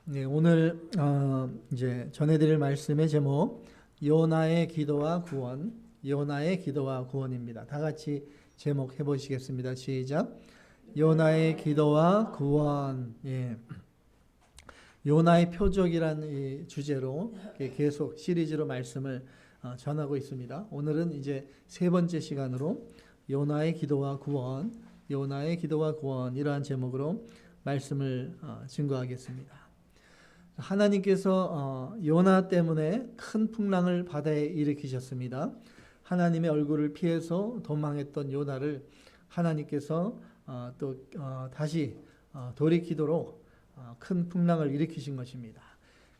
네, 오늘 이제 전해드릴 말씀의 제목 요나의 기도와 구원, 요나의 기도와 구원입니다. 다 같이 제목 해보시겠습니다. 시작. 요나의 기도와 구원. 예. 요나의 표적이란 이 주제로 계속 시리즈로 말씀을 전하고 있습니다. 오늘은 이제 세 번째 시간으로 요나의 기도와 구원, 요나의 기도와 구원 이러한 제목으로 말씀을 증거하겠습니다. 하나님께서 요나 때문에 큰 풍랑을 바다에 일으키셨습니다. 하나님의 얼굴을 피해서 도망했던 요나를 하나님께서 또 다시 돌이키도록 큰 풍랑을 일으키신 것입니다.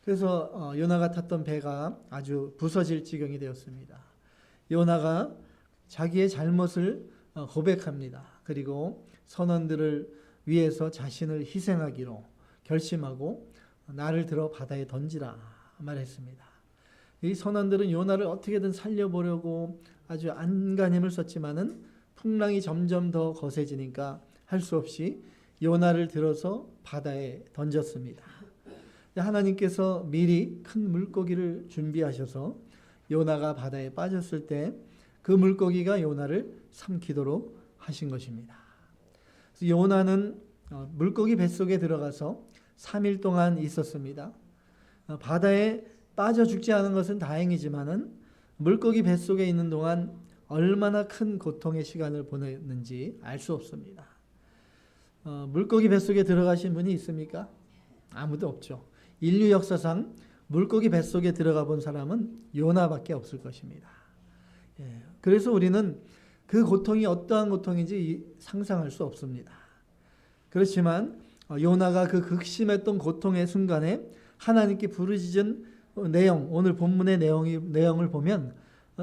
그래서 요나가 탔던 배가 아주 부서질 지경이 되었습니다. 요나가 자기의 잘못을 고백합니다. 그리고 선원들을 위해서 자신을 희생하기로 결심하고 나를 들어 바다에 던지라 말했습니다. 이 선원들은 요나를 어떻게든 살려보려고 아주 안간힘을 썼지만은 풍랑이 점점 더 거세지니까 할 수 없이 요나를 들어서 바다에 던졌습니다. 하나님께서 미리 큰 물고기를 준비하셔서 요나가 바다에 빠졌을 때 그 물고기가 요나를 삼키도록 하신 것입니다. 그래서 요나는 물고기 뱃속에 들어가서 3일 동안 있었습니다. 바다에 빠져 죽지 않은 것은 다행이지만은 물고기 뱃속에 있는 동안 얼마나 큰 고통의 시간을 보냈는지 알 수 없습니다. 물고기 뱃속에 들어가신 분이 있습니까? 아무도 없죠. 인류 역사상 물고기 뱃속에 들어가 본 사람은 요나밖에 없을 것입니다. 그래서 우리는 그 고통이 어떠한 고통인지 상상할 수 없습니다. 그렇지만 요나가 그 극심했던 고통의 순간에 하나님께 부르짖은 내용, 오늘 본문의 내용을 보면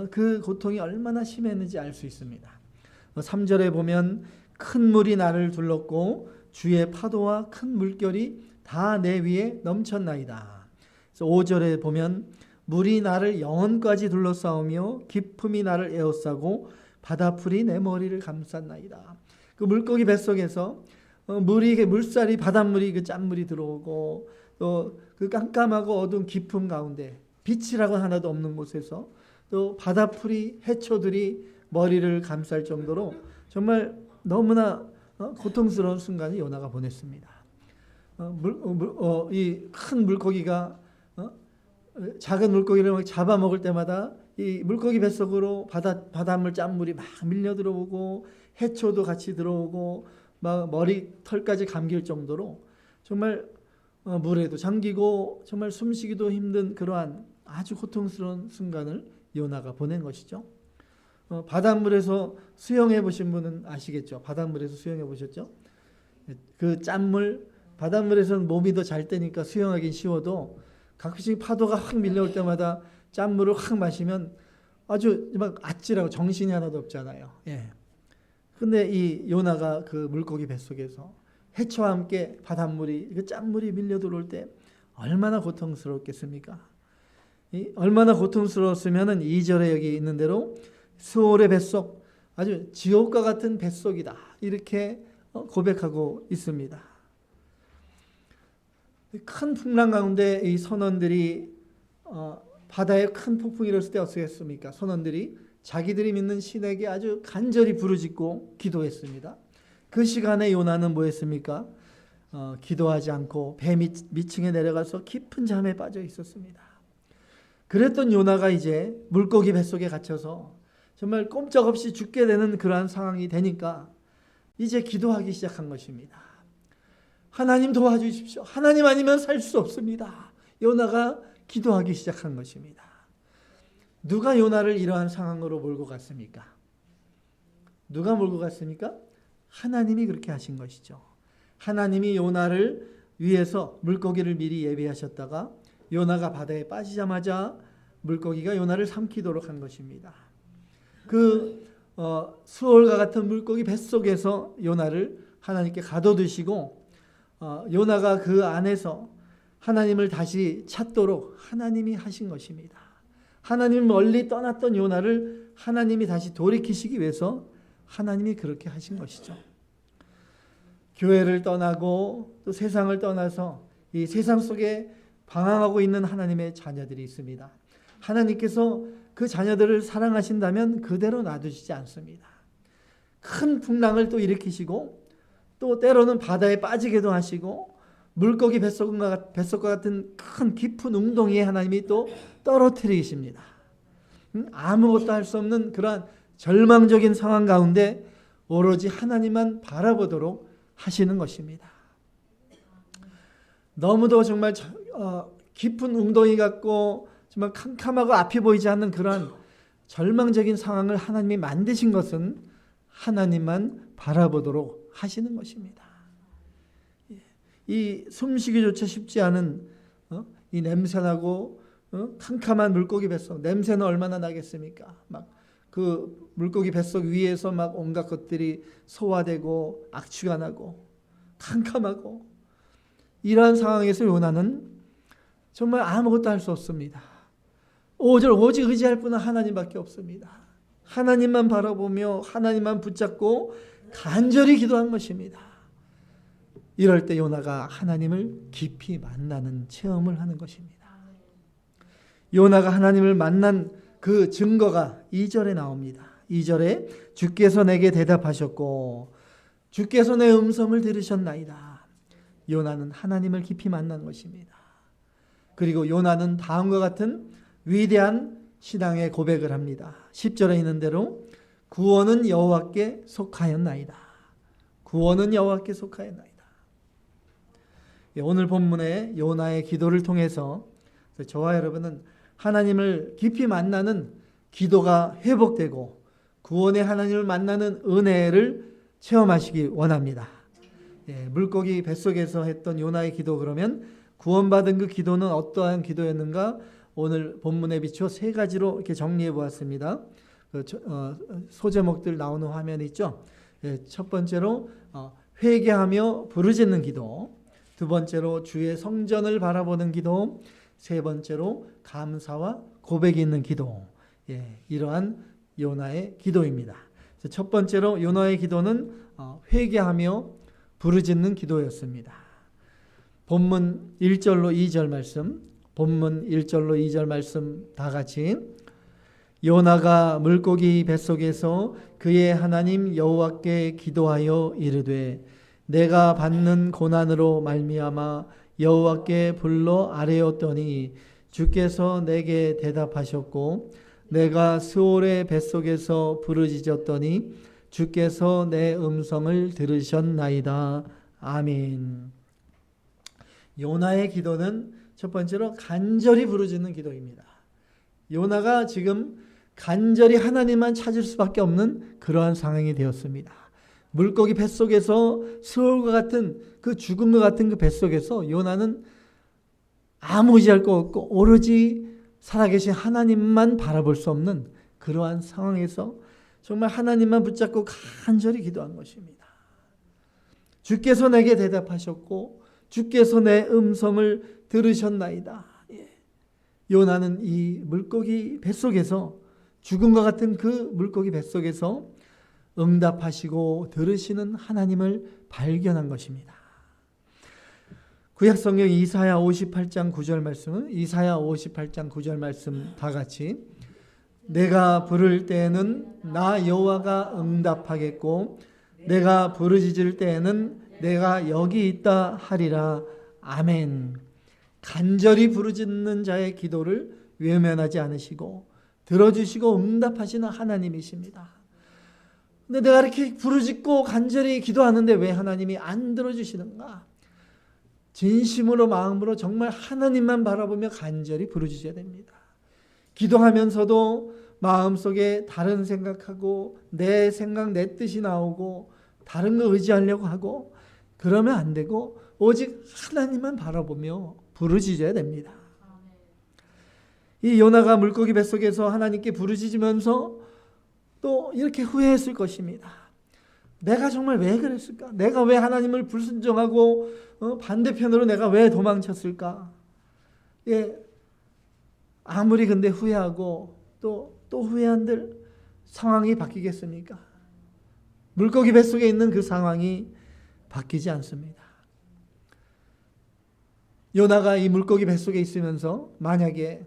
그 고통이 얼마나 심했는지 알 수 있습니다. 3절에 보면 큰 물이 나를 둘렀고 주의 파도와 큰 물결이 다 내 위에 넘쳤나이다. 그래서 5절에 보면 물이 나를 영혼까지 둘러싸우며 깊음이 나를 에워싸고 바다풀이 내 머리를 감쌌나이다. 그 물고기 뱃속에서 물살이 바닷물이 그 짠물이 들어오고 또 그 깜깜하고 어두운 깊음 가운데 빛이라고 하나도 없는 곳에서 또 바다풀이 해초들이 머리를 감쌀 정도로 정말 너무나 고통스러운 순간을 요나가 보냈습니다. 이 큰 물고기가 작은 물고기를 막 잡아먹을 때마다 이 물고기 뱃속으로 바닷물 짠물이 막 밀려 들어오고 해초도 같이 들어오고 막 머리털까지 감길 정도로 정말 물에도 잠기고 정말 숨쉬기도 힘든 그러한 아주 고통스러운 순간을 요나가 보낸 것이죠. 바닷물에서 수영해 보신 분은 아시겠죠? 바닷물에서 수영해 보셨죠? 그 짠물, 바닷물에서는 몸이 더 잘 때니까 수영하긴 쉬워도 가끔씩 파도가 확 밀려올 때마다 짠물을 확 마시면 아주 막 아찔하고 정신이 하나도 없잖아요. 근데 이 요나가 그 물고기 뱃속에서 해초와 함께 바닷물이, 그 짠물이 밀려 들어올 때 얼마나 고통스럽겠습니까? 얼마나 고통스러웠으면은 2절에 여기 있는 대로 수올의 뱃속, 아주 지옥과 같은 뱃속이다. 이렇게 고백하고 있습니다. 큰 풍랑 가운데 이 선원들이 바다에 큰 폭풍이 일었을 때 어떻게 했습니까? 선원들이 자기들이 믿는 신에게 아주 간절히 부르짖고 기도했습니다. 그 시간에 요나는 뭐 했습니까? 기도하지 않고 배 밑층에 내려가서 깊은 잠에 빠져 있었습니다. 그랬던 요나가 이제 물고기 뱃속에 갇혀서 정말 꼼짝없이 죽게 되는 그러한 상황이 되니까 이제 기도하기 시작한 것입니다. 하나님 도와주십시오. 하나님 아니면 살 수 없습니다. 요나가 기도하기 시작한 것입니다. 누가 요나를 이러한 상황으로 몰고 갔습니까? 누가 몰고 갔습니까? 하나님이 그렇게 하신 것이죠. 하나님이 요나를 위해서 물고기를 미리 예비하셨다가 요나가 바다에 빠지자마자 물고기가 요나를 삼키도록 한 것입니다. 그 수월과 같은 물고기 뱃속에서 요나를 하나님께 가둬두시고 요나가 그 안에서 하나님을 다시 찾도록 하나님이 하신 것입니다. 하나님 멀리 떠났던 요나를 하나님이 다시 돌이키시기 위해서 하나님이 그렇게 하신 것이죠. 교회를 떠나고 또 세상을 떠나서 이 세상 속에 방황하고 있는 하나님의 자녀들이 있습니다. 하나님께서 그 자녀들을 사랑하신다면 그대로 놔두시지 않습니다. 큰 풍랑을 또 일으키시고 또 때로는 바다에 빠지게도 하시고 물고기 뱃속과 같은 큰 깊은 웅덩이에 하나님이 또 떨어뜨리십니다. 아무것도 할 수 없는 그러한 절망적인 상황 가운데 오로지 하나님만 바라보도록 하시는 것입니다. 너무도 정말 깊은 웅덩이 같고 정말 캄캄하고 앞이 보이지 않는 그러한 절망적인 상황을 하나님이 만드신 것은 하나님만 바라보도록 하시는 것입니다. 이 숨쉬기조차 쉽지 않은 이 냄새나고 캄캄한 물고기 뱃속, 냄새는 얼마나 나겠습니까? 막 그 물고기 뱃속 위에서 막 온갖 것들이 소화되고 악취가 나고 캄캄하고, 이러한 상황에서 요나는 정말 아무것도 할 수 없습니다. 오직 의지할 분은 하나님밖에 없습니다. 하나님만 바라보며 하나님만 붙잡고 간절히 기도한 것입니다. 이럴 때 요나가 하나님을 깊이 만나는 체험을 하는 것입니다. 요나가 하나님을 만난 그 증거가 2절에 나옵니다. 2절에 주께서 내게 대답하셨고 주께서 내 음성을 들으셨나이다. 요나는 하나님을 깊이 만난 것입니다. 그리고 요나는 다음과 같은 위대한 신앙의 고백을 합니다. 10절에 있는 대로 구원은 여호와께 속하였나이다. 구원은 여호와께 속하였나이다. 오늘 본문의 요나의 기도를 통해서 저와 여러분은 하나님을 깊이 만나는 기도가 회복되고 구원의 하나님을 만나는 은혜를 체험하시기 원합니다. 물고기 뱃속에서 했던 요나의 기도, 그러면 구원받은 그 기도는 어떠한 기도였는가? 오늘 본문에 비추어 3가지로 이렇게 정리해 보았습니다. 소제목들 나오는 화면 있죠? 첫 번째로 회개하며 부르짖는 기도, 두 번째로 주의 성전을 바라보는 기도, 세 번째로 감사와 고백이 있는 기도. 이러한 요나의 기도입니다. 첫 번째로 요나의 기도는 회개하며 부르짖는 기도였습니다. 본문 1절로 2절 말씀, 본문 1절로 2절 말씀 다 같이. 요나가 물고기 뱃속에서 그의 하나님 여호와께 기도하여 이르되 내가 받는 고난으로 말미암아 여호와께 불러 아뢰었더니 주께서 내게 대답하셨고 내가 스올의 뱃속에서 부르짖었더니 주께서 내 음성을 들으셨나이다. 아멘. 요나의 기도는 첫 번째로 간절히 부르짖는 기도입니다. 요나가 지금 간절히 하나님만 찾을 수밖에 없는 그러한 상황이 되었습니다. 물고기 뱃속에서 스올과 같은 그 죽음과 같은 그 뱃속에서 요나는 아무 의지할 것 없고 오로지 살아계신 하나님만 바라볼 수 없는 그러한 상황에서 정말 하나님만 붙잡고 간절히 기도한 것입니다. 주께서 내게 대답하셨고 주께서 내 음성을 들으셨나이다. 요나는 이 물고기 뱃속에서, 죽음과 같은 그 물고기 뱃속에서 응답하시고 들으시는 하나님을 발견한 것입니다. 구약성경 이사야 58장 9절 말씀은, 이사야 58장 9절 말씀 다 같이. 내가 부를 때에는 나 여호와가 응답하겠고 내가 부르짖을 때에는 내가 여기 있다 하리라. 아멘. 간절히 부르짖는 자의 기도를 외면하지 않으시고 들어주시고 응답하시는 하나님이십니다. 근데 내가 이렇게 부르짖고 간절히 기도하는데 왜 하나님이 안 들어주시는가? 진심으로 마음으로 정말 하나님만 바라보며 간절히 부르짖어야 됩니다. 기도하면서도 마음속에 다른 생각하고 내 생각 내 뜻이 나오고 다른 거 의지하려고 하고 그러면 안 되고 오직 하나님만 바라보며 부르짖어야 됩니다. 이 요나가 물고기 뱃속에서 하나님께 부르짖으면서 또 이렇게 후회했을 것입니다. 내가 정말 왜 그랬을까? 내가 왜 하나님을 불순종하고 반대편으로 내가 왜 도망쳤을까? 아무리 근데 후회하고 또 후회한들 상황이 바뀌겠습니까? 물고기 뱃속에 있는 그 상황이 바뀌지 않습니다. 요나가 이 물고기 뱃속에 있으면서 만약에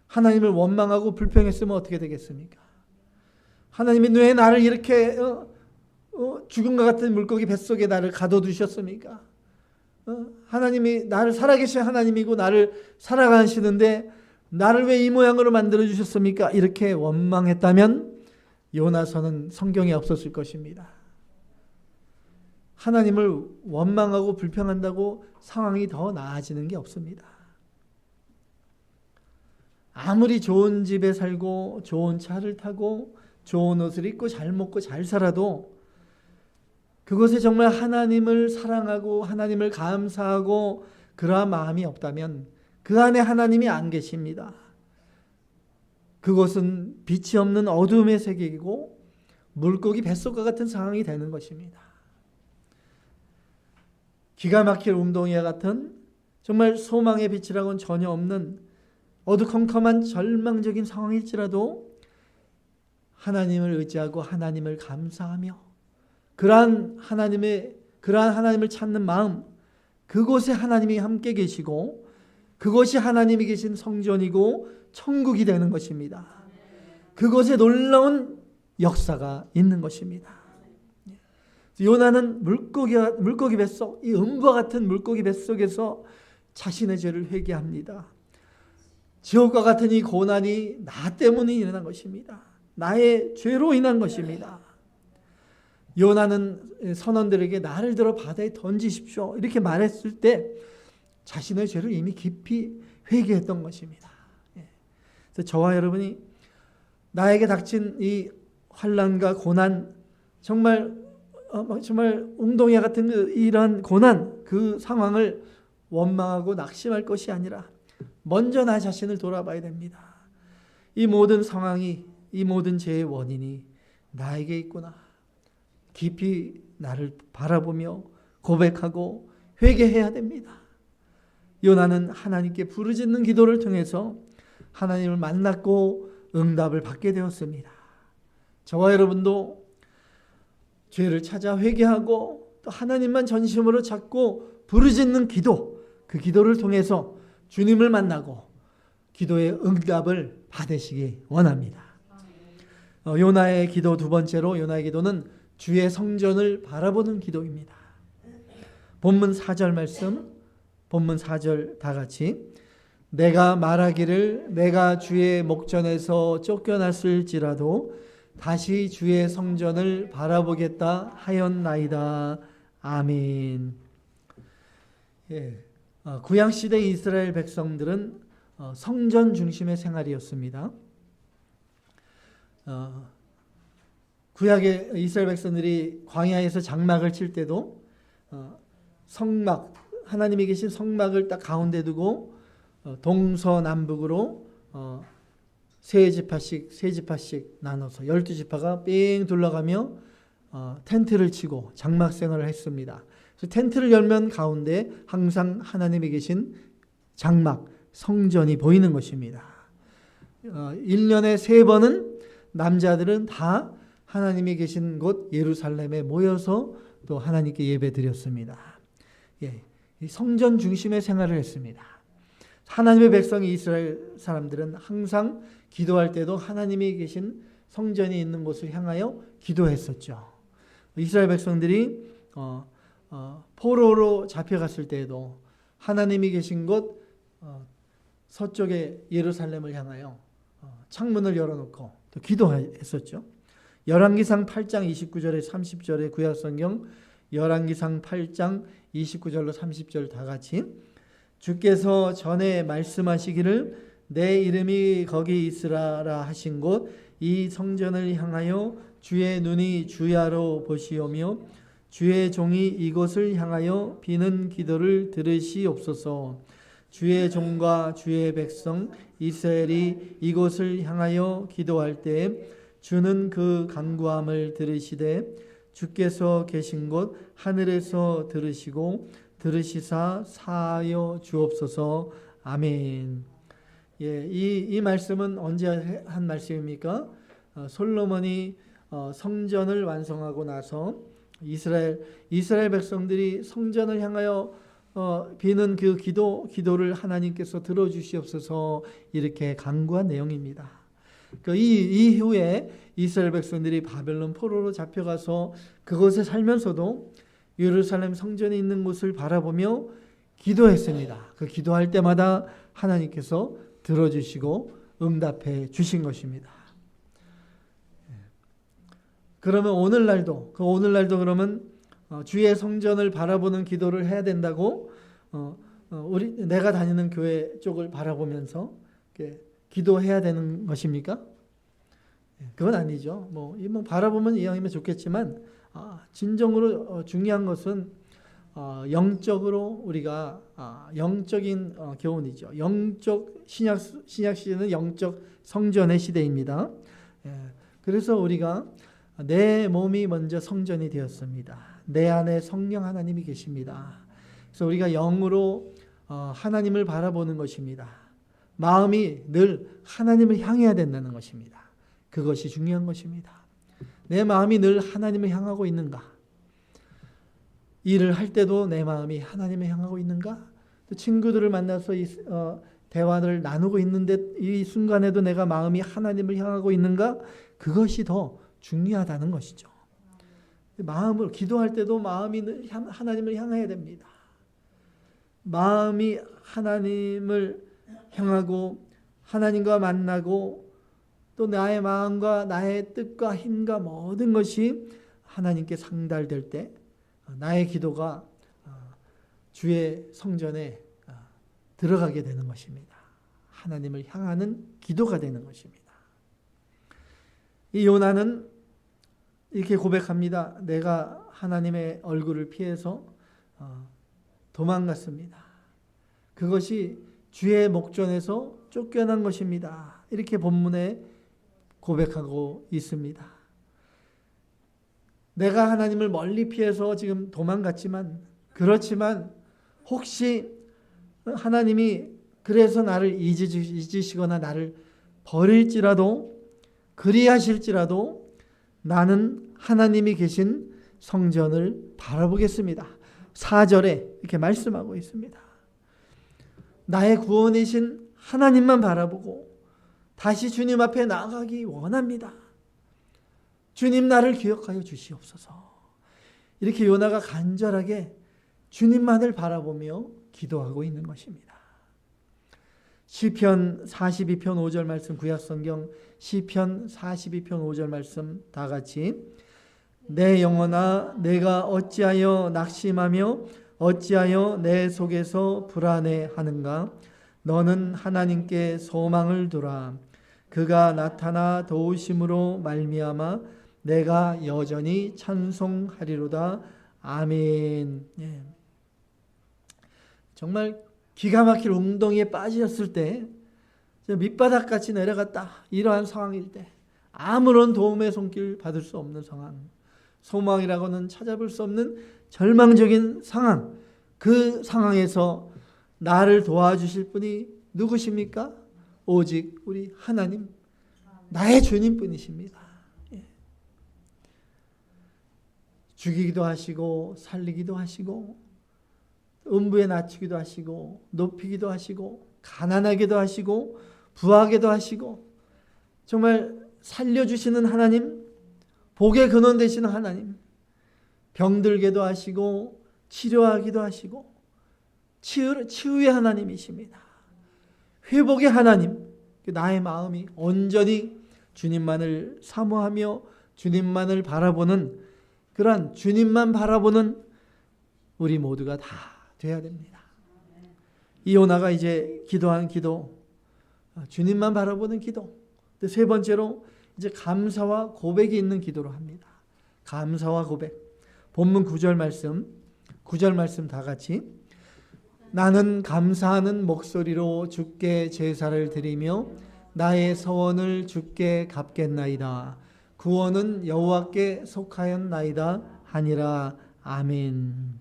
하나님을 원망하고 불평했으면 어떻게 되겠습니까? 하나님이 왜 나를 이렇게 죽음과 같은 물고기 뱃속에 나를 가둬두셨습니까? 하나님이 나를 살아계신 하나님이고 나를 살아가시는데 나를 왜 이 모양으로 만들어 주셨습니까? 이렇게 원망했다면 요나서는 성경에 없었을 것입니다. 하나님을 원망하고 불평한다고 상황이 더 나아지는 게 없습니다. 아무리 좋은 집에 살고 좋은 차를 타고 좋은 옷을 입고 잘 먹고 잘 살아도 그것에 정말 하나님을 사랑하고 하나님을 감사하고 그러한 마음이 없다면 그 안에 하나님이 안 계십니다. 그것은 빛이 없는 어둠의 세계이고 물고기 뱃속과 같은 상황이 되는 것입니다. 기가 막힐 웅덩이와 같은 정말 소망의 빛이라고는 전혀 없는 어두컴컴한 절망적인 상황일지라도 하나님을 의지하고 하나님을 감사하며 그러한 하나님을 찾는 마음, 그곳에 하나님이 함께 계시고 그것이 하나님이 계신 성전이고 천국이 되는 것입니다. 그곳에 놀라운 역사가 있는 것입니다. 요나는 물고기 뱃속, 이 음과 같은 물고기 뱃속에서 자신의 죄를 회개합니다. 지옥과 같은 이 고난이 나 때문에 일어난 것입니다. 나의 죄로 인한 것입니다. 요나는 선원들에게 나를 들어 바다에 던지십시오 이렇게 말했을 때 자신의 죄를 이미 깊이 회개했던 것입니다. 그래서 저와 여러분이 나에게 닥친 이 환난과 고난, 정말 웅덩이와 같은 이런 고난, 그 상황을 원망하고 낙심할 것이 아니라 먼저 나 자신을 돌아봐야 됩니다. 이 모든 상황이, 이 모든 죄의 원인이 나에게 있구나. 깊이 나를 바라보며 고백하고 회개해야 됩니다. 요나는 하나님께 부르짖는 기도를 통해서 하나님을 만났고 응답을 받게 되었습니다. 저와 여러분도 죄를 찾아 회개하고 또 하나님만 전심으로 찾고 부르짖는 기도, 그 기도를 통해서 주님을 만나고 기도의 응답을 받으시기 원합니다. 요나의 기도 두 번째로, 요나의 기도는 주의 성전을 바라보는 기도입니다. 본문 4절 말씀, 본문 4절 다 같이. 내가 말하기를 내가 주의 목전에서 쫓겨났을지라도 다시 주의 성전을 바라보겠다 하였나이다. 아멘. 구약시대 이스라엘 백성들은 성전 중심의 생활이었습니다. 구약의 이스라엘 백성들이 광야에서 장막을 칠 때도 성막, 하나님이 계신 성막을 딱 가운데 두고 동서남북으로 세 지파씩 나눠서 12지파가 삥 둘러가며 텐트를 치고 장막 생활을 했습니다. 그래서 텐트를 열면 가운데 항상 하나님이 계신 장막, 성전이 보이는 것입니다. 1년에 3번은 남자들은 다 하나님이 계신 곳 예루살렘에 모여서 또 하나님께 예배 드렸습니다. 이 성전 중심의 생활을 했습니다. 하나님의 백성이 이스라엘 사람들은 항상 기도할 때도 하나님이 계신 성전이 있는 곳을 향하여 기도했었죠. 이스라엘 백성들이 포로로 잡혀갔을 때에도 하나님이 계신 곳 서쪽의 예루살렘을 향하여 창문을 열어놓고 또 기도했었죠. 열왕기상 8장 29절에 30절에 구약성경 열왕기상 8장 29절로 30절 다 같이. 주께서 전에 말씀하시기를 내 이름이 거기 있으라라 하신 곳 이 성전을 향하여 주의 눈이 주야로 보시오며 주의 종이 이곳을 향하여 비는 기도를 들으시옵소서. 주의 종과 주의 백성 이스라엘이 이곳을 향하여 기도할 때 주는 그 간구함을 들으시되 주께서 계신 곳 하늘에서 들으시고 들으시사 사하여 주옵소서. 아멘. 이 말씀은 언제 한 말씀입니까? 솔로몬이 성전을 완성하고 나서 이스라엘 백성들이 성전을 향하여 비는 그 기도를 하나님께서 들어주시옵소서 이렇게 간구한 내용입니다. 이 이후에 이스라엘 백성들이 바벨론 포로로 잡혀가서 그곳에 살면서도 예루살렘 성전에 있는 곳을 바라보며 기도했습니다. 그 기도할 때마다 하나님께서 들어주시고 응답해 주신 것입니다. 그러면 오늘날도 그러면 주의 성전을 바라보는 기도를 해야 된다고 내가 다니는 교회 쪽을 바라보면서 기도해야 되는 것입니까? 그건 아니죠. 뭐 바라보면 이왕이면 좋겠지만 진정으로 중요한 것은 영적으로 우리가 영적인 교훈이죠. 영적 신약 시대는 영적 성전의 시대입니다. 그래서 우리가 내 몸이 먼저 성전이 되었습니다. 내 안에 성령 하나님이 계십니다. 그래서 우리가 영으로 하나님을 바라보는 것입니다. 마음이 늘 하나님을 향해야 된다는 것입니다. 그것이 중요한 것입니다. 내 마음이 늘 하나님을 향하고 있는가? 일을 할 때도 내 마음이 하나님을 향하고 있는가? 또 친구들을 만나서 대화를 나누고 있는데 이 순간에도 내가 마음이 하나님을 향하고 있는가? 그것이 더 중요하다는 것이죠. 마음을 기도할 때도 마음이 하나님을 향해야 됩니다. 마음이 하나님을 향하고 하나님과 만나고 또 나의 마음과 나의 뜻과 힘과 모든 것이 하나님께 상달될 때 나의 기도가 주의 성전에 들어가게 되는 것입니다. 하나님을 향하는 기도가 되는 것입니다. 이 요나는 이렇게 고백합니다. 내가 하나님의 얼굴을 피해서 도망갔습니다. 그것이 주의 목전에서 쫓겨난 것입니다. 이렇게 본문에 고백하고 있습니다. 내가 하나님을 멀리 피해서 지금 도망갔지만 그렇지만 혹시 하나님이 그래서 나를 잊으시거나 나를 버릴지라도 그리하실지라도 나는 하나님이 계신 성전을 바라보겠습니다. 4절에 이렇게 말씀하고 있습니다. 나의 구원이신 하나님만 바라보고 다시 주님 앞에 나아가기 원합니다. 주님 나를 기억하여 주시옵소서. 이렇게 요나가 간절하게 주님만을 바라보며 기도하고 있는 것입니다. 시편 42편 5절 말씀 구약성경 시편 42편 5절 말씀 다 같이 내 영혼아 내가 어찌하여 낙심하며 어찌하여 내 속에서 불안해하는가 너는 하나님께 소망을 두라 그가 나타나 도우심으로 말미암아 내가 여전히 찬송하리로다. 아멘. 예. 정말 기가 막힐 웅덩이에 빠졌을 때 밑바닥같이 내려갔다. 이러한 상황일 때 아무런 도움의 손길 받을 수 없는 상황, 소망이라고는 찾아볼 수 없는 절망적인 상황, 그 상황에서 나를 도와주실 분이 누구십니까? 오직 우리 하나님, 나의 주님뿐이십니다. 예. 죽이기도 하시고 살리기도 하시고 음부에 낮추기도 하시고 높이기도 하시고 가난하게도 하시고 부하게도 하시고 정말 살려주시는 하나님, 복의 근원 되시는 하나님, 병들게도 하시고 치료하기도 하시고 치유의 하나님이십니다. 회복의 하나님, 나의 마음이 온전히 주님만을 사모하며 주님만을 바라보는 그러한 주님만 바라보는 우리 모두가 다 돼야 됩니다. 이 요나가 이제 기도한 기도, 주님만 바라보는 기도. 세 번째로 이제 감사와 고백이 있는 기도로 합니다. 감사와 고백. 본문 9절 말씀 다 같이 나는 감사하는 목소리로 주께 제사를 드리며 나의 서원을 주께 갚겠나이다. 구원은 여호와께 속하였나이다 하니라. 아멘.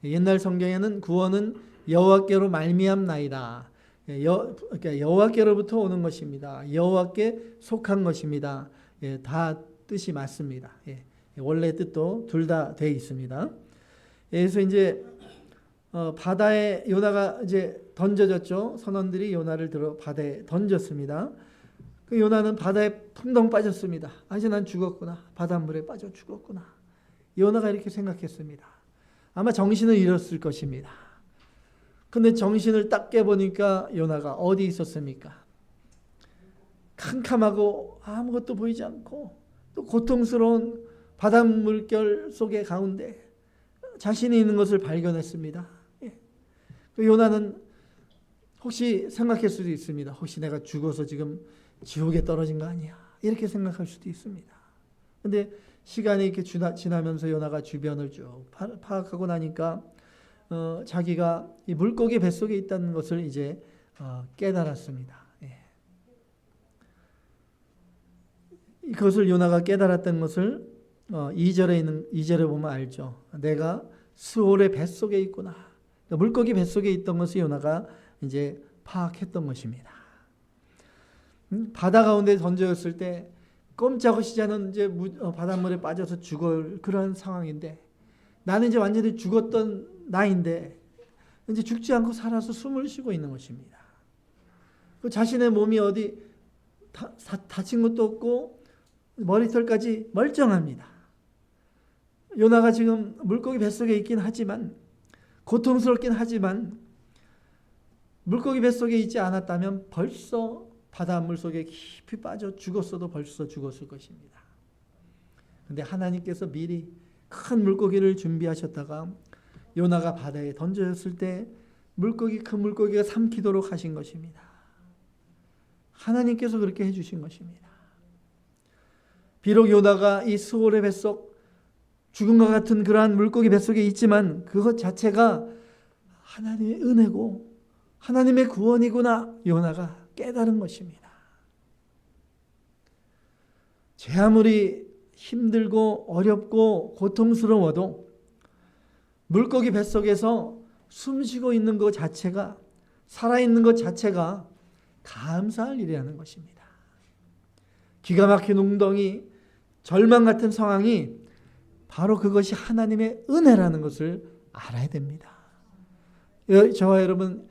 옛날 성경에는 구원은 여호와께로 말미암나이다. 그러니까 여호와께로부터 오는 것입니다. 여호와께 속한 것입니다. 다 뜻이 맞습니다. 원래 뜻도 둘 다 돼 있습니다. 그래서 이제 바다에 요나가 이제 던져졌죠. 선원들이 요나를 들어 바다에 던졌습니다. 그 요나는 바다에 풍덩 빠졌습니다. 이제 난 죽었구나. 바닷물에 빠져 죽었구나. 요나가 이렇게 생각했습니다. 아마 정신을 잃었을 것입니다. 근데 정신을 딱 깨보니까 요나가 어디 있었습니까? 캄캄하고 아무것도 보이지 않고 또 고통스러운 바닷물결 속의 가운데 자신이 있는 것을 발견했습니다. 그 요나는 혹시 생각할 수도 있습니다. 혹시 내가 죽어서 지금 지옥에 떨어진 거 아니야? 이렇게 생각할 수도 있습니다. 근데 시간이 이렇게 지나면서 요나가 주변을 쭉 파악하고 나니까 자기가 이 물고기 뱃속에 있다는 것을 이제 깨달았습니다. 그것을 요나가 깨달았던 것을 2절에 보면 알죠. 내가 스올의 뱃속에 있구나. 물고기 뱃속에 있던 것을 요나가 이제 파악했던 것입니다. 바다 가운데 던져졌을 때 꼼짝없이 자는 이제 바닷물에 빠져서 죽을 그런 상황인데 나는 이제 완전히 죽었던 나인데 이제 죽지 않고 살아서 숨을 쉬고 있는 것입니다. 그 자신의 몸이 어디 다친 것도 없고 머리털까지 멀쩡합니다. 요나가 지금 물고기 뱃속에 있긴 하지만 고통스럽긴 하지만 물고기 뱃속에 있지 않았다면 벌써 바닷물 속에 깊이 빠져 죽었어도 벌써 죽었을 것입니다. 그런데 하나님께서 미리 큰 물고기를 준비하셨다가 요나가 바다에 던져졌을 때 큰 물고기가 삼키도록 하신 것입니다. 하나님께서 그렇게 해주신 것입니다. 비록 요나가 이 스올의 뱃속 죽음과 같은 그러한 물고기 뱃속에 있지만 그것 자체가 하나님의 은혜고 하나님의 구원이구나 요나가 깨달은 것입니다. 제 아무리 힘들고 어렵고 고통스러워도 물고기 뱃속에서 숨쉬고 있는 것 자체가 살아있는 것 자체가 감사할 일이라는 것입니다. 기가 막힌 웅덩이 절망 같은 상황이 바로 그것이 하나님의 은혜라는 것을 알아야 됩니다. 저와 여러분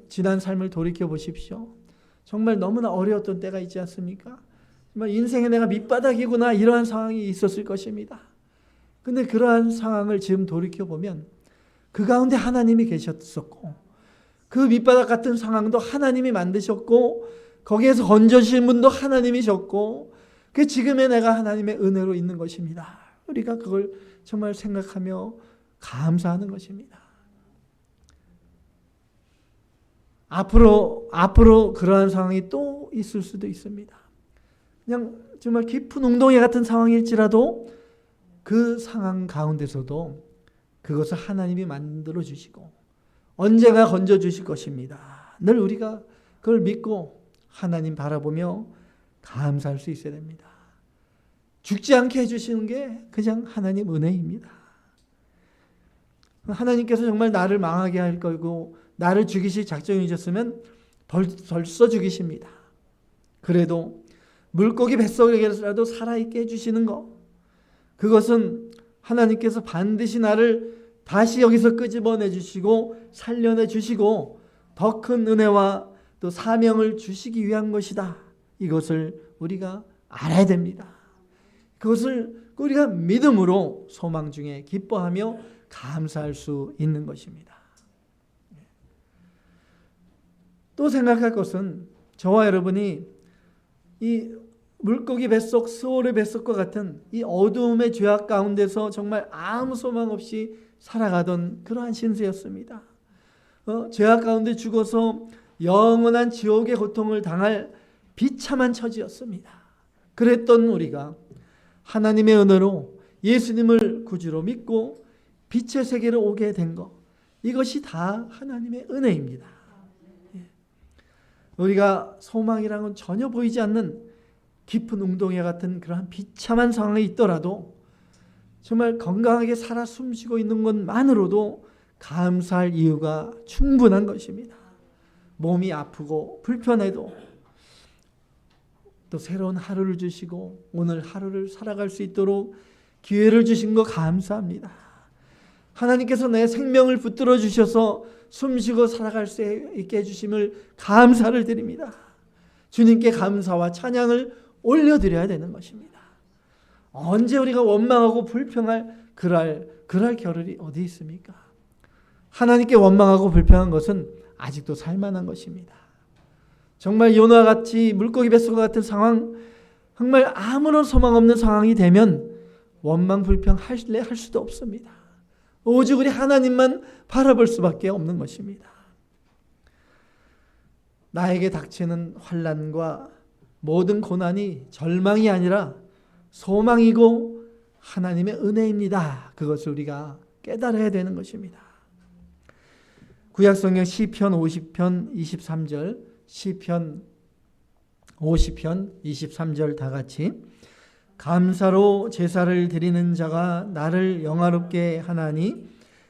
지난 삶을 돌이켜 보십시오. 정말 너무나 어려웠던 때가 있지 않습니까? 정말 인생에 내가 밑바닥이구나 이러한 상황이 있었을 것입니다. 근데 그러한 상황을 지금 돌이켜 보면 그 가운데 하나님이 계셨었고 그 밑바닥 같은 상황도 하나님이 만드셨고 거기에서 건져주신 분도 하나님이셨고 그 지금의 내가 하나님의 은혜로 있는 것입니다. 우리가 그걸 정말 생각하며 감사하는 것입니다. 앞으로 그러한 상황이 또 있을 수도 있습니다. 그냥 정말 깊은 웅덩이 같은 상황일지라도 그 상황 가운데서도 그것을 하나님이 만들어 주시고 언제가 건져 주실 것입니다. 늘 우리가 그걸 믿고 하나님 바라보며 감사할 수 있어야 됩니다. 죽지 않게 해주시는 게 그냥 하나님 은혜입니다. 하나님께서 정말 나를 망하게 할 거고 나를 죽이실 작정이셨으면 벌써 죽이십니다. 그래도 물고기 뱃속에서라도 살아있게 해주시는 것, 그것은 하나님께서 반드시 나를 다시 여기서 끄집어내 주시고 살려내 주시고 더 큰 은혜와 또 사명을 주시기 위한 것이다. 이것을 우리가 알아야 됩니다. 그것을 우리가 믿음으로 소망 중에 기뻐하며 감사할 수 있는 것입니다. 또 생각할 것은 저와 여러분이 이 물고기 뱃속, 스올의 뱃속과 같은 이 어두움의 죄악 가운데서 정말 아무 소망 없이 살아가던 그러한 신세였습니다. 죄악 가운데 죽어서 영원한 지옥의 고통을 당할 비참한 처지였습니다. 그랬던 우리가 하나님의 은혜로 예수님을 구주로 믿고 빛의 세계로 오게 된 것, 이것이 다 하나님의 은혜입니다. 우리가 소망이라는 건 전혀 보이지 않는 깊은 웅덩이 같은 그러한 비참한 상황에 있더라도 정말 건강하게 살아 숨쉬고 있는 것만으로도 감사할 이유가 충분한 것입니다. 몸이 아프고 불편해도 또 새로운 하루를 주시고 오늘 하루를 살아갈 수 있도록 기회를 주신 거 감사합니다. 하나님께서 내 생명을 붙들어 주셔서 숨쉬고 살아갈 수 있게 해주심을 감사를 드립니다. 주님께 감사와 찬양을 올려드려야 되는 것입니다. 언제 우리가 원망하고 불평할 그럴 겨를이 어디 있습니까? 하나님께 원망하고 불평한 것은 아직도 살만한 것입니다. 정말 요나와 같이 물고기 뱃속 같은 상황, 정말 아무런 소망 없는 상황이 되면 원망 불평할 수도 없습니다. 오직 우리 하나님만 바라볼 수밖에 없는 것입니다. 나에게 닥치는 환난과 모든 고난이 절망이 아니라 소망이고 하나님의 은혜입니다. 그것을 우리가 깨달아야 되는 것입니다. 구약성경 시편 50편 23절, 시편 50편 23절 다 같이 감사로 제사를 드리는 자가 나를 영화롭게 하나니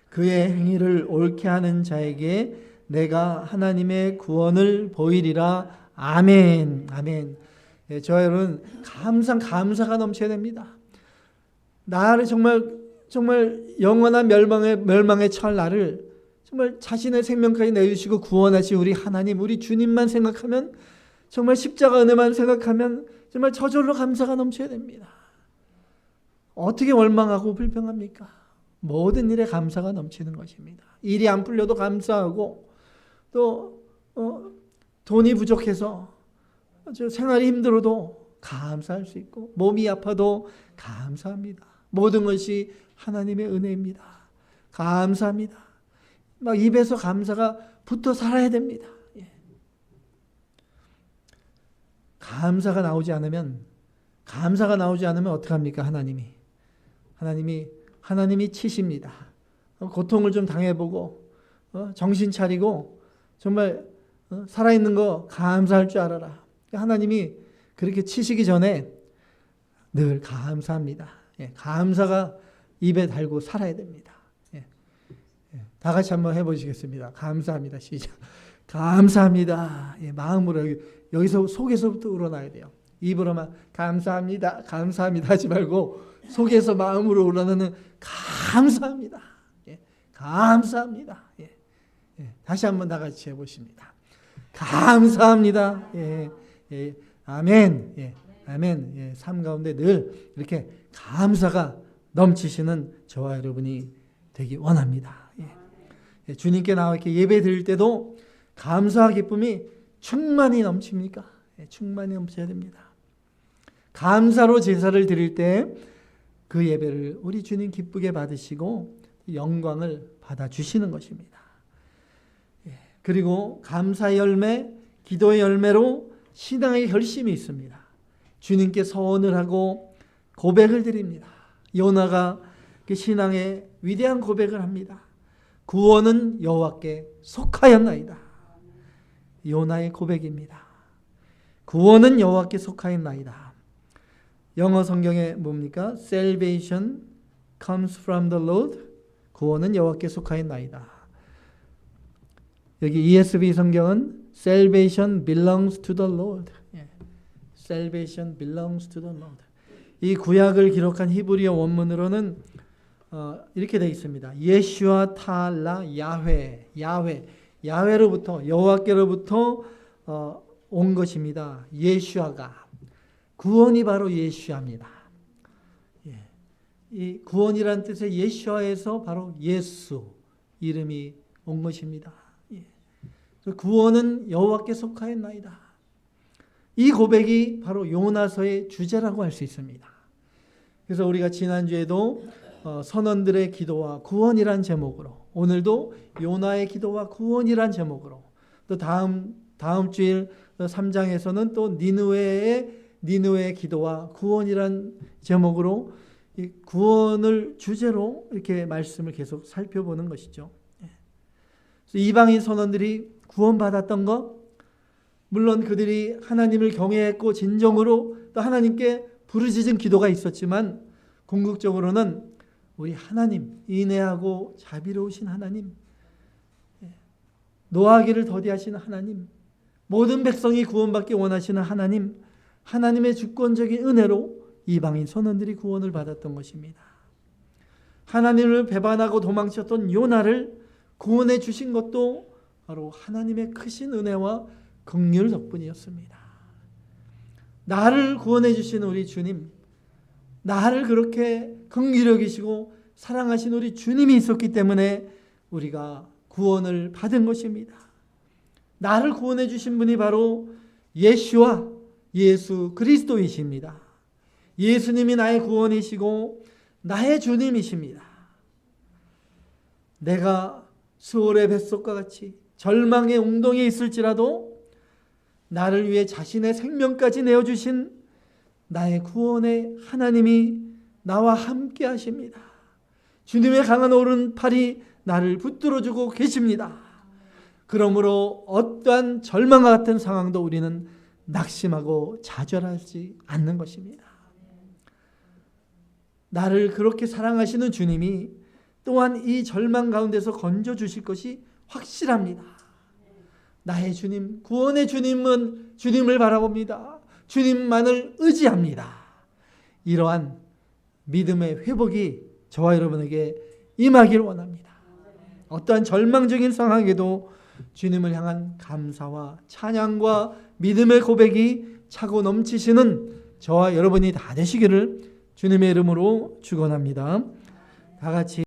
그의 행위를 옳게 하는 자에게 내가 하나님의 구원을 보이리라. 아멘. 아멘. 예, 저와 여러분 감사가 넘쳐야 됩니다. 나를 정말 영원한 멸망에 처할 나를 정말 자신의 생명까지 내주시고 구원하신 우리 하나님, 우리 주님만 생각하면, 정말 십자가 은혜만 생각하면 정말 저절로 감사가 넘쳐야 됩니다. 어떻게 원망하고 불평합니까? 모든 일에 감사가 넘치는 것입니다. 일이 안 풀려도 감사하고, 또 돈이 부족해서 생활이 힘들어도 감사할 수 있고, 몸이 아파도 감사합니다. 모든 것이 하나님의 은혜입니다. 감사합니다. 막 입에서 감사가 붙어 살아야 됩니다. 예. 감사가 나오지 않으면 어떡합니까? 하나님이 치십니다. 고통을 좀 당해보고 정신 차리고 정말 살아있는 거 감사할 줄 알아라. 하나님이 그렇게 치시기 전에 늘 감사합니다. 예, 감사가 입에 달고 살아야 됩니다. 예. 예, 다 같이 한번 해보시겠습니다. 감사합니다. 시작. 감사합니다. 예, 마음으로 여기서 속에서부터 우러나야 돼요. 입으로만 감사합니다. 하지 말고 속에서 마음으로 우러나는 감사합니다. 예, 감사합니다. 예, 예, 다시 한번 다 같이 해보십니다. 감사합니다. 예, 예, 아멘. 예, 아멘. 예, 삶 가운데 늘 이렇게 감사가 넘치시는 저와 여러분이 되기 원합니다. 예. 예, 주님께 나와 이렇게 예배 드릴 때도 감사와 기쁨이 충만히 넘칩니까? 예, 충만히 넘쳐야 됩니다. 감사로 제사를 드릴 때 그 예배를 우리 주님 기쁘게 받으시고 영광을 받아주시는 것입니다. 예, 그리고 감사의 열매, 기도의 열매로 신앙의 결심이 있습니다. 주님께 서원을 하고 고백을 드립니다. 요나가 그 신앙의 위대한 고백을 합니다. 구원은 여호와께 속하였나이다. 요나의 고백입니다. 구원은 여호와께 속하였나이다. 영어 성경에 뭡니까? Salvation comes from the Lord. 구원은 여호와께 속하였나이다. 여기 ESV 성경은 Salvation belongs to the Lord. Salvation belongs to the Lord. 이 구약을 기록한 히브리어 원문으로는 이렇게 되어 있습니다. 예슈아 타라 야훼로부터 여호와께로부터 온 것입니다. 예슈아가 구원이 바로 예슈아입니다. 예. 이 구원이란 뜻의 예슈아에서 바로 예수 이름이 온 것입니다. 예. 구원은 여호와께 속하였나이다. 이 고백이 바로 요나서의 주제라고 할 수 있습니다. 그래서 우리가 지난주에도 선원들의 기도와 구원이란 제목으로, 오늘도 요나의 기도와 구원이란 제목으로, 또 다음 주일 3장에서는 또 니느웨의 기도와 구원이란 제목으로 이 구원을 주제로 이렇게 말씀을 계속 살펴보는 것이죠. 이방인 선원들이 구원받았던 것, 물론 그들이 하나님을 경외했고 진정으로 또 하나님께 부르짖은 기도가 있었지만 궁극적으로는 우리 하나님, 인애하고 자비로우신 하나님, 노하기를 더디하시는 하나님, 모든 백성이 구원받기 원하시는 하나님, 하나님의 주권적인 은혜로 이방인 선원들이 구원을 받았던 것입니다. 하나님을 배반하고 도망쳤던 요나를 구원해 주신 것도 바로 하나님의 크신 은혜와 긍휼 덕분이었습니다. 나를 구원해 주신 우리 주님, 나를 그렇게 긍휼히 여기시고 사랑하신 우리 주님이 있었기 때문에 우리가 구원을 받은 것입니다. 나를 구원해 주신 분이 바로 예수와 예수 그리스도이십니다. 예수님이 나의 구원이시고 나의 주님이십니다. 내가 수월의 뱃속과 같이 절망의 웅덩이에 있을지라도 나를 위해 자신의 생명까지 내어주신 나의 구원의 하나님이 나와 함께 하십니다. 주님의 강한 오른팔이 나를 붙들어주고 계십니다. 그러므로 어떠한 절망과 같은 상황도 우리는 낙심하고 좌절하지 않는 것입니다. 나를 그렇게 사랑하시는 주님이 또한 이 절망 가운데서 건져주실 것이 확실합니다. 나의 주님, 구원의 주님은 주님을 바라봅니다. 주님만을 의지합니다. 이러한 믿음의 회복이 저와 여러분에게 임하길 원합니다. 어떠한 절망적인 상황에도 주님을 향한 감사와 찬양과 믿음의 고백이 차고 넘치시는 저와 여러분이 다 되시기를 주님의 이름으로 축원합니다. 다 같이